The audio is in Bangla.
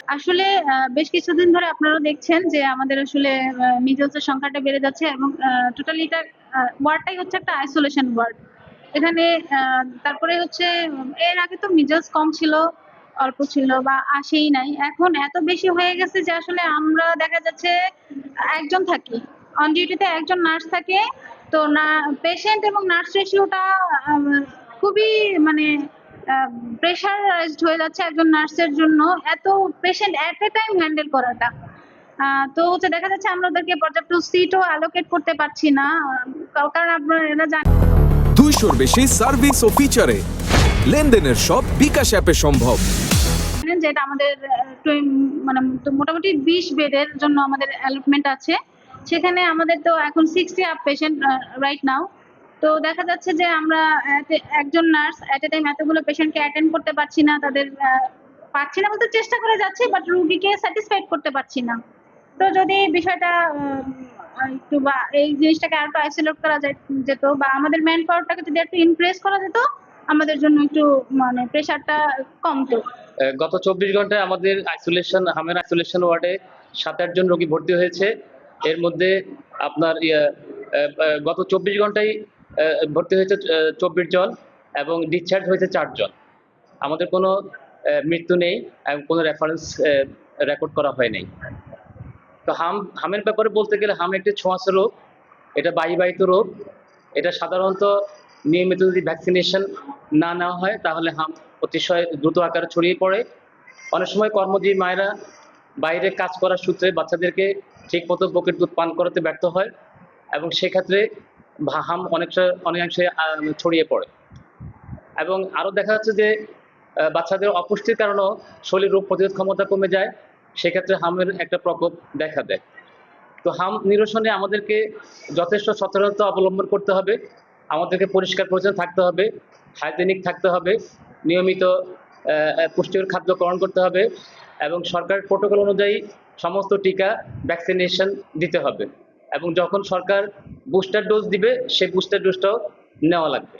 আসলে বেশ কিছুদিন ধরে আপনারা দেখছেন যে আমাদের আসলে মিজেলসের সংখ্যাটা বেড়ে যাচ্ছে এবং টোটালি এটা ওয়ার্ডটাই হচ্ছে একটা আইসোলেশন ওয়ার্ড। এখানে তারপরে হচ্ছে এর আগে তো মিজেলস কম ছিল, অল্প ছিল বা আসেই নাই। এখন এত বেশি হয়ে গেছে যে আসলে আমরা দেখা যাচ্ছে একজন থাকি, অন ডিউটিতে একজন নার্স থাকে। তো না, পেশেন্ট এবং নার্স রেশিওটা খুবই মানে প্রেশারাইজড হয়ে যাচ্ছে একজন নার্সের জন্য এত পেশেন্ট এট এ টাইম হ্যান্ডেল করাটা। তো হচ্ছে দেখা যাচ্ছে আমরা ওদেরকে পর্যাপ্ত সিটও অ্যালোকেট করতে পারছি না, কারণ আপনারা জানেন 200-র বেশি সার্ভিস ও ফিচারে লেনদেনের সব বিকাশ অ্যাপে সম্ভব। যে এটা আমাদের মানে মোটামুটি 20 বেডের জন্য আমাদের অ্যালটমেন্ট আছে। সেখানে আমাদের তো এখন 60 আপ পেশেন্ট রাইট নাও। তো দেখা যাচ্ছে যে আমরা একজন নার্স এট এ টাইম এতগুলো পেশেন্টকে অ্যাটেন্ড করতে পারছি না, তাদের পারছি না বলতে চেষ্টা করে যাচ্ছি, বাট রুগীকে স্যাটিসফাইড করতে পারছি না। তো যদি বিষয়টা একটু বা এই জিনিসটাকে আরেকটু আইসোলেট করা যেত বা আমাদের ম্যান পাওয়ারটাকে যদি একটু ইনক্রিজ করা যেত, আমাদের জন্য একটু মানে প্রেশারটা কমতো। গত 24 ঘন্টায় আমাদের হামের আইসোলেশন ওয়ার্ডে 7-8 জন রোগী ভর্তি হয়েছে। এর মধ্যে আপনার গত 24 ঘন্টায় ভর্তি হয়েছে 24 জন এবং ডিসচার্জ হয়েছে 4 জন। আমাদের কোনো মৃত্যু নেই এবং কোনো রেফারেন্স রেকর্ড করা হয় নাই। তো হামের ব্যাপারে বলতে গেলে হাম একটি ছোঁয়াচে রোগ, এটা বায়ুবাহিত রোগ। এটা সাধারণত নিয়মিত যদি ভ্যাকসিনেশন না নেওয়া হয় তাহলে হাম অতিশয় দ্রুত আকারে ছড়িয়ে পড়ে। অনেক সময় কর্মজীবী মায়েরা বাইরে কাজ করার সূত্রে বাচ্চাদেরকে ঠিকমতো বুকের দুধ পান করাতে ব্যর্থ হয় এবং সেক্ষেত্রে হাম অনেকাংশে ছড়িয়ে পড়ে। এবং আরও দেখা যাচ্ছে যে বাচ্চাদের অপুষ্টির কারণেও শরীর রোগ প্রতিরোধ ক্ষমতা কমে যায়, সেক্ষেত্রে হামের একটা প্রকোপ দেখা দেয়। তো হাম নিরসনে আমাদেরকে যথেষ্ট সচেতনতা অবলম্বন করতে হবে, আমাদেরকে পরিষ্কার পরিচ্ছন্ন থাকতে হবে, হাইজেনিক থাকতে হবে, নিয়মিত পুষ্টিকর খাদ্য গ্রহণ করতে হবে এবং সরকারের প্রোটোকল অনুযায়ী সমস্ত টিকা ভ্যাকসিনেশন দিতে হবে এবং যখন সরকার বুস্টার ডোজ দিবে সেই বুস্টার ডোজটাও নেওয়া লাগবে।